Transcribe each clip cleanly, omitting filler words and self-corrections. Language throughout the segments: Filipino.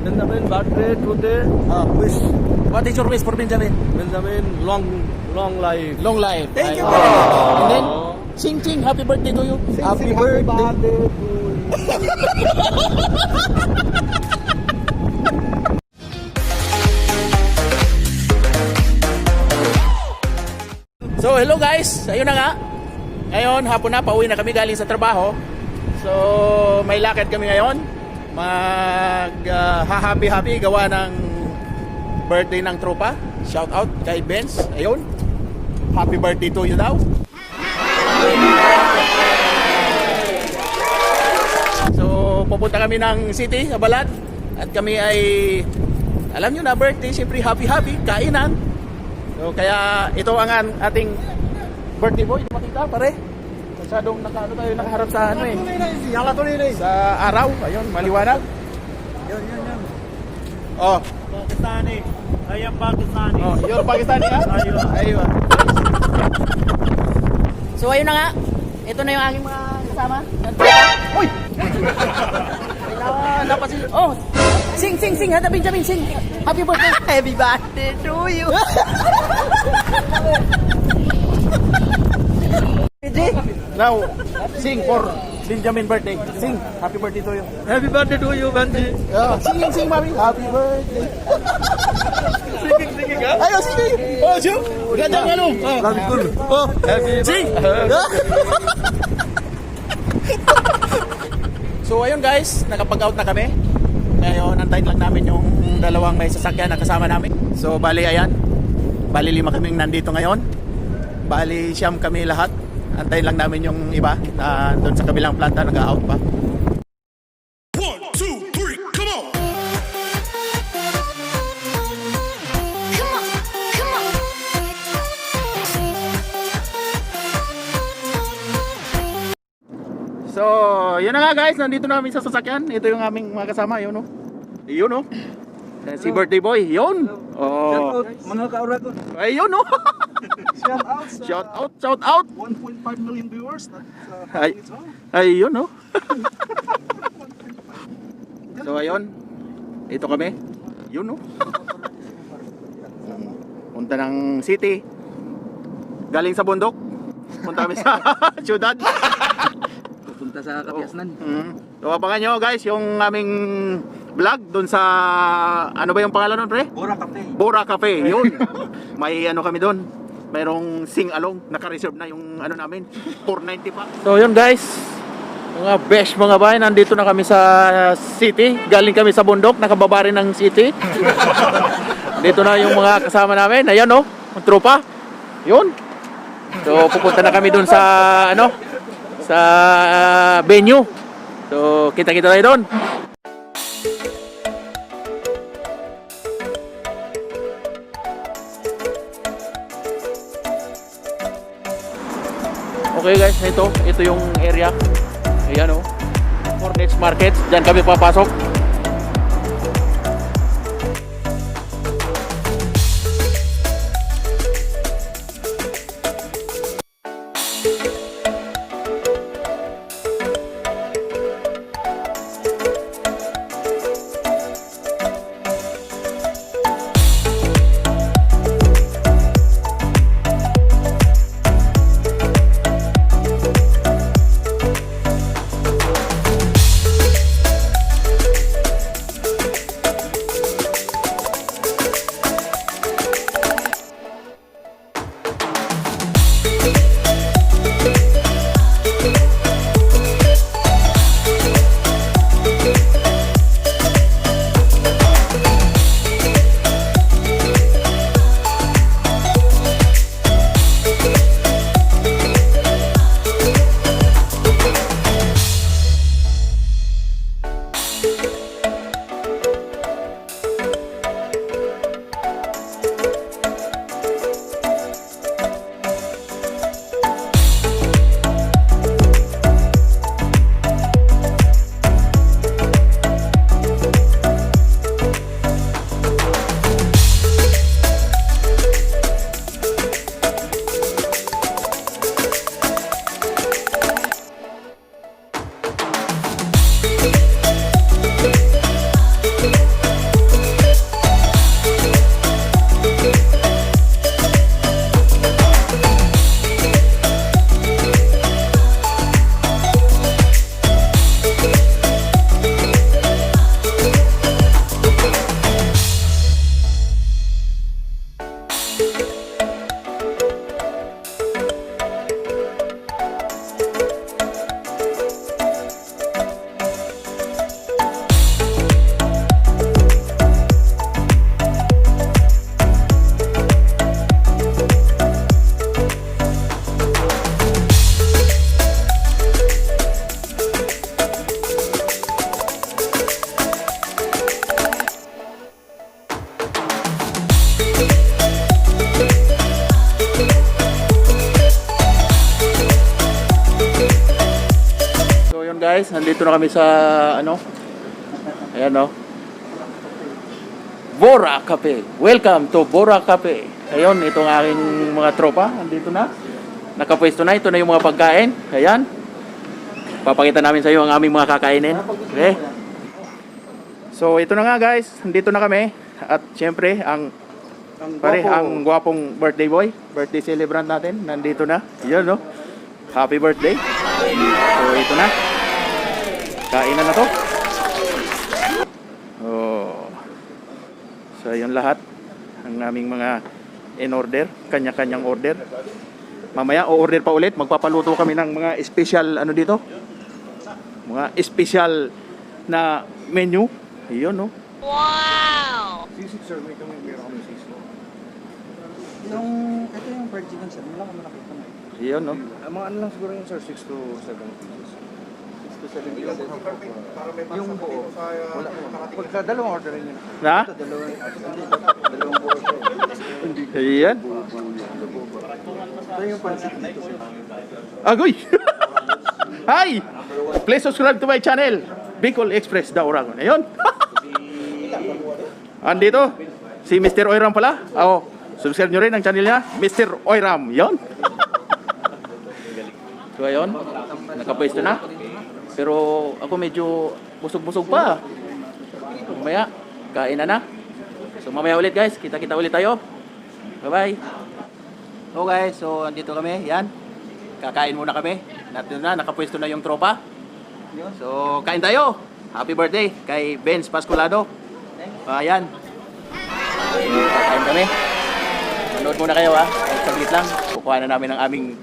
Benjamin birthday today. Wish What is your wish for Benjamin? Benjamin long life. Long life. Thank you. And then, sing, happy birthday to you. Happy birthday to you. So, hello guys. Ayun na nga. Ngayon, hapon na. Pauwi na kami galing sa trabaho. So, may lakad kami ngayon. Happy gawa ng birthday ng tropa. Shout out kay Benz. Ayun. Happy birthday to you daw. So, pupunta kami ng city sa Balad. At kami ay, alam nyo na, birthday. Siyempre, happy, kainan. So, kaya ito ang ating birthday boy. Makita pare. Masyadong nakaharap sa ano eh. Sa araw. Ayun, maliwanag. Yun. Oh, Pakistani. I am Pakistani. oh, you're Pakistani ha? Ayun. So, ayun na nga. Ito na yung aking mga kasama. Uy! Napasin. Oh! Sing! Hada Benjamin, sing! Happy birthday! Happy birthday to you. Now, sing for Benjamin birthday. Sing! Happy birthday to you. Happy birthday to you, Benji. Sing, mami. Happy birthday. Singing ha? Ayo, sing! Oh, sing! Ganda ng ano? Very good. Oh, happy. Sing! So ayun guys, nakapag-out na kami. Ngayon, antayin lang namin yung dalawang may sasakyan na kasama namin. So bali ayan, bali 5 kaming nandito ngayon. Bali siyam kami lahat. Antayin lang namin yung iba na doon sa kabilang planta nag-out pa. 1, 2, 3, come on! So, yun na nga guys, nandito na kami sa sasakyan. Ito yung aming mga kasama, yun o. Yun o. Si birthday boy, yun. Oh. Mga kaura ko. Ay, yun o. Shout out. 1.5 million viewers. Ay, yun o. So, ayun. Ito kami. Yun o. Punta ng city. Galing sa bundok. Punta kami sa syudad. Punta sa Kapiasnan. So, abangan nyo guys yung aming vlog dun sa, ano ba yung pangalan nun pre? Bora Cafe. Bora Cafe, yun. May ano kami dun, mayroong sing-along, naka-reserve na yung ano namin, 490 pa. So yun guys, mga best mga bahay, nandito na kami sa city. Galing kami sa bundok, nakababa rin ng city. Dito na yung mga kasama namin, ayan o, ang tropa. Yun. So pupunta na kami dun sa, ano, sa venue. So kita-kita tayo doon. Okay guys, ito yung area. Ayan o. Hornets Market. Diyan kami papasok. guys, nandito na kami sa ano. Ayan no. Bora Cafe. Welcome to Bora Cafe. Ayun, itong aking mga tropa, nandito na. Nakapwesto na, ito na yung mga pagkain. Ayan. Papakita namin sa iyo ang aming mga kakainin. Okay. So, ito na nga guys, nandito na kami. At syempre, ang gwapong birthday boy, birthday celebrant natin, nandito na. Ayan no. Happy birthday. So, ito na. Kainan na to. Oh. So, yun lahat ang aming mga in order, kanya-kanyang order. Mamaya o-order pa ulit, magpapaluto kami ng mga special ano dito. Mga special na menu. Ayun no. Wow! Sisig sir, may meron kami sisig. Ito yung fried chicken sir. Malaki na. Ayun no. Mga ano lang siguro yun sir, 6 to 7 pieces. 6 to 7 pieces. Yung buo, wala. Pagka dalawang orderin nyo. Na? Dalawang buo sir. Ayan. Ito yung pansit dito sir. Agoy! Hi! Please subscribe to my channel, Bicol Express The Oragon. Ayun. Andito, si Mr. Oiram pala. Subscribe nyo rin ang channel niya, Mr. Oiram. Yun. So ayun, nakapwesto na. Pero ako medyo busog-busog pa. Mamaya, kain na. So mamaya ulit guys, kita-kita ulit tayo. Bye-bye. So guys, so andito kami, yan. Kakain muna kami. Natin na, nakapwesto na yung tropa. So kain tayo. Happy birthday kay Benz Pascolado. Ayan. Kakain kami. Manood muna kayo ha. Kahit saglit lang. Kukuha na namin ang aming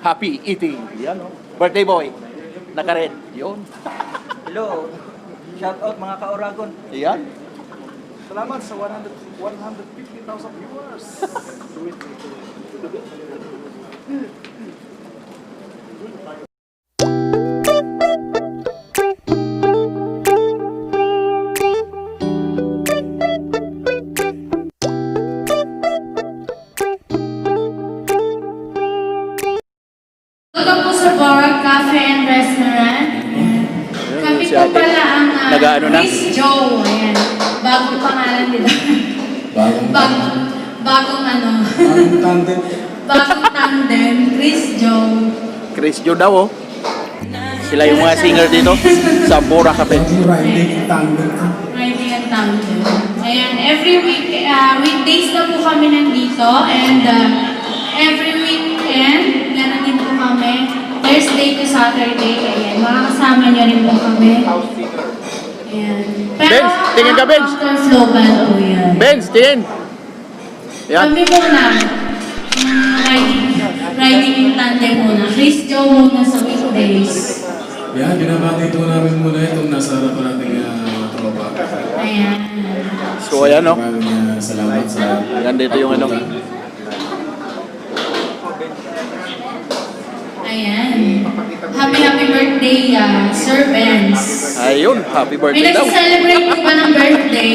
happy eating. Yan o. Birthday boy. Naka-red. Yun. Hello. Shout out mga ka-Oragon. Yan. Salamat sa 150,000 viewers. Welcome po sa Bora Cafe and Restaurant. Kami si po ate. pala ang Nag-ano na? Chris Joe. Ayan. Bagong pangalan nila. Bagong ano. Bagong tandem. Chris Joe. Chris Joe daw oh. Sila yung mga singer dito sa Bora Cafe. Riding and tandem. Ayan. Every week, weekdays na po kami nandito. And every weekend, gano'n din po kami. Thursday to Saturday. Ayan. Makakasama niyo rin po kami. Ayan. Pero, Benz, tingin ka, Benz. after flow band po yan. Benz, tingin. Yan. Kami muna. Riding in tandem muna. Chris Joe muna sa weekdays. Yan, binabati po namin muna itong nasa harapan nating tropa. Ayan. So ayan no. Maraming salamat sa... Yan dito yung ano. Ayan. Happy birthday, Sir Benz. Ayun, happy May birthday daw. nag-celebrate po ba ng birthday?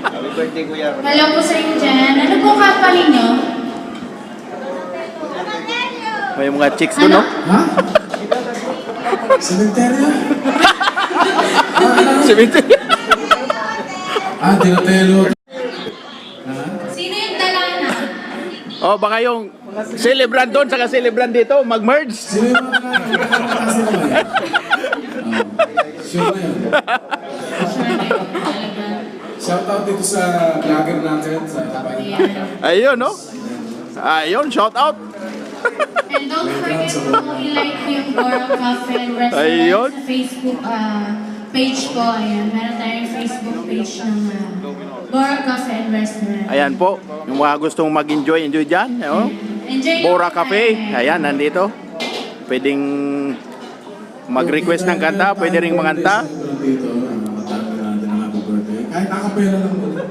Happy birthday kuya. Hello po sa inyo dyan. Ano po company nyo? May mga chicks doon no. Ha? Cementerio? Cemetery. Dinatelo. Sino yung dalana? Oh, baka yung celebrant doon saka celebrant dito mag-merge. Sino yung mga nakakataas na naman? Sure na yun. Shout out dito sa vlogger natin sa Kapay. Ayan. Ayun no. Ayun, shout out. And don't forget po i-like po yung Bora Cafe and Restaurant Ayun. sa Facebook page po. Ayan, meron tayong Facebook page ng Bora Cafe and Restaurant. Ayan po, yung mga gustong mag-enjoy dyan. Oh. Enjoy Bora po Cafe. tayo. Ayan, nandito. Pwedeng mag-request ng kanta, pwede ring manganta. Dito, matapos natin ang happy birthday. Kahit nakapera lang muna.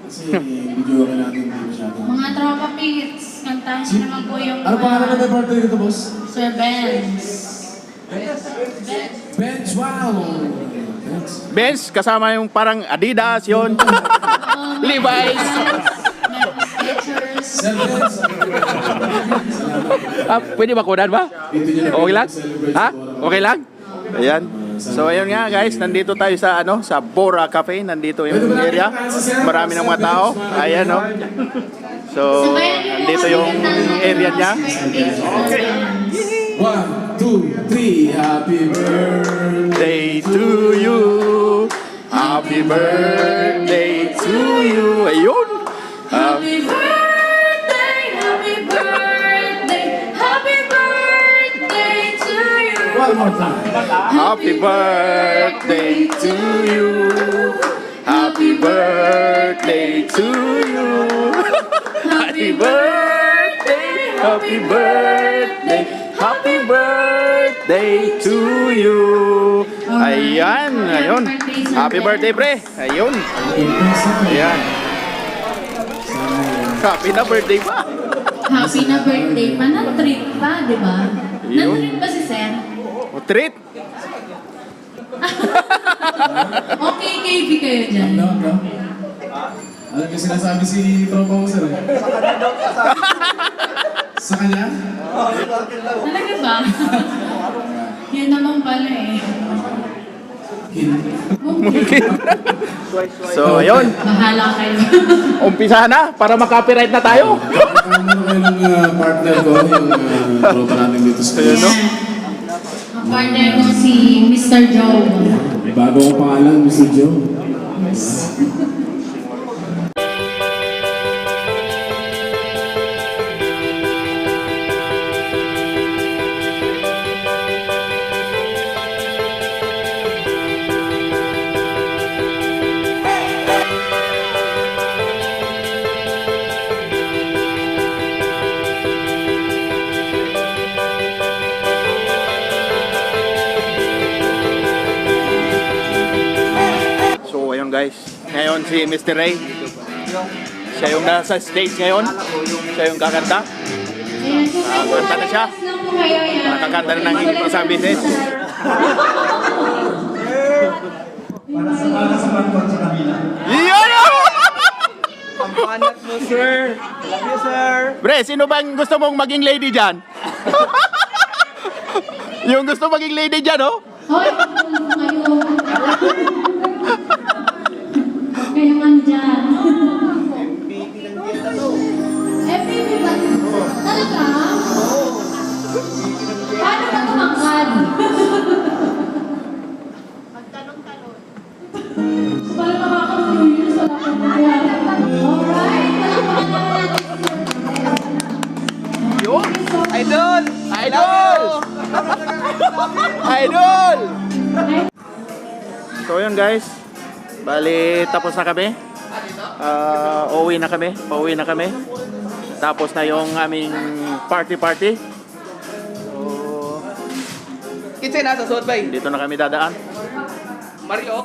Kasi video ka natin hindi masyado. Mga tropa pits, kantahin niyo naman po yung Ano pangalan na may birthday dito, boss? Sir Benz. Bench, wow! Bench. Benz, kasama yung parang Adidas, yon. Levi's. Skechers. Sir Bench. Pwede ba kunan ba? Dito niyo na Okay lang? celebrate Ha? sa Bora Okay lang? Ayan. So ayun nga guys, nandito tayo sa sa Bora Cafe, nandito yung area. Marami ng mga tao. Ayan no. So nandito yung area niya. 1, 2, 3, happy birthday. Day to you. Happy birthday to you. Ayun. Happy birthday, happy birthday, happy birthday to you. One more time. Happy birthday to you. Happy birthday to you. Happy birthday, happy birthday, happy birthday to you. Ayan, ayun. Happy birthday, pre. Ayun. Ayan. Happy na birthday pa. Happy na birthday pa, na-treat pa, di ba? Yun. Na-treat ba si Sir? O, treat. Okay, KB kayo dyan. No. Ano yung sinasabi si tropa mo, sir? Sa kanya? Talaga ba? Yan naman pala eh. Mungkin. So, ayun. Bahala kayo. Umpisa na para makapiright na tayo. Ano kayo ng partner ko, yung tropa natin dito sa Ayun, no? Ang partner ko si Mr. Joe. Bago ang pangalan, Mr. Joe. So, ayun guys. Ngayon si Mr. Ray. Siya yung nasa stage ngayon. Siya yung kakanta. Ayan, kung may Kanta na siya. lang po kayo, ayan. Nakakanta na ng English sa business. Iyon! Ang panat mo, sir. Love you, sir. Bre, sino bang gusto mong maging lady dyan? Yung gusto maging lady dyan, oh? Hoy, tulong kayo. Kayo man dyan. FPP ba? Talaga? Paano ka tumangkad? Magtalong-talon. Para makaka-curious, wala kang nangyari. Alright, palakpakan natin. Yun! Idol! Idol! Idol! So yun guys, bali tapos na kami. Pauwi na kami. Tapos na yung aming party. So, Kitsa na sa suot, bay. dito na kami dadaan. Mario.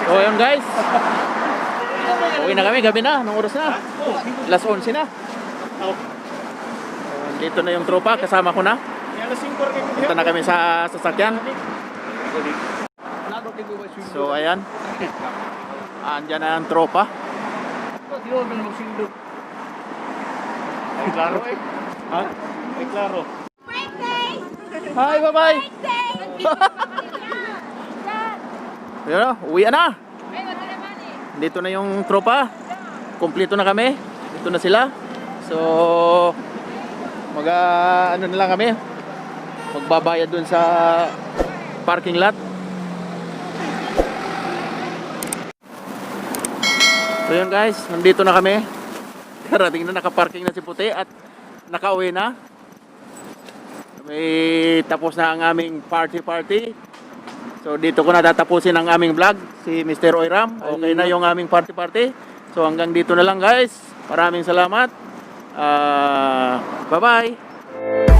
So yun guys, uwi na kami, gabi na, anong oras na? Alas 11 na. Dito na yung tropa, kasama ko na. Punta na kami sa sasakyan. So ayan, andyan na ang tropa. Ay, klaro eh. Ha? Ay, klaro. Hi, bye-bye! Yun na, uwi na! Dito na yung tropa. Kompleto na kami. Dito na sila. So, ano na lang kami. Magbabayad dun sa parking lot. So yun guys, nandito na kami. Karating na, nakaparking na si Puti at nakauwi na. May tapos na ang aming party. So dito ko na tatapusin ang aming vlog. Si Mr. Oiram, okay na yung aming party. So hanggang dito na lang guys. Maraming salamat. Bye-bye.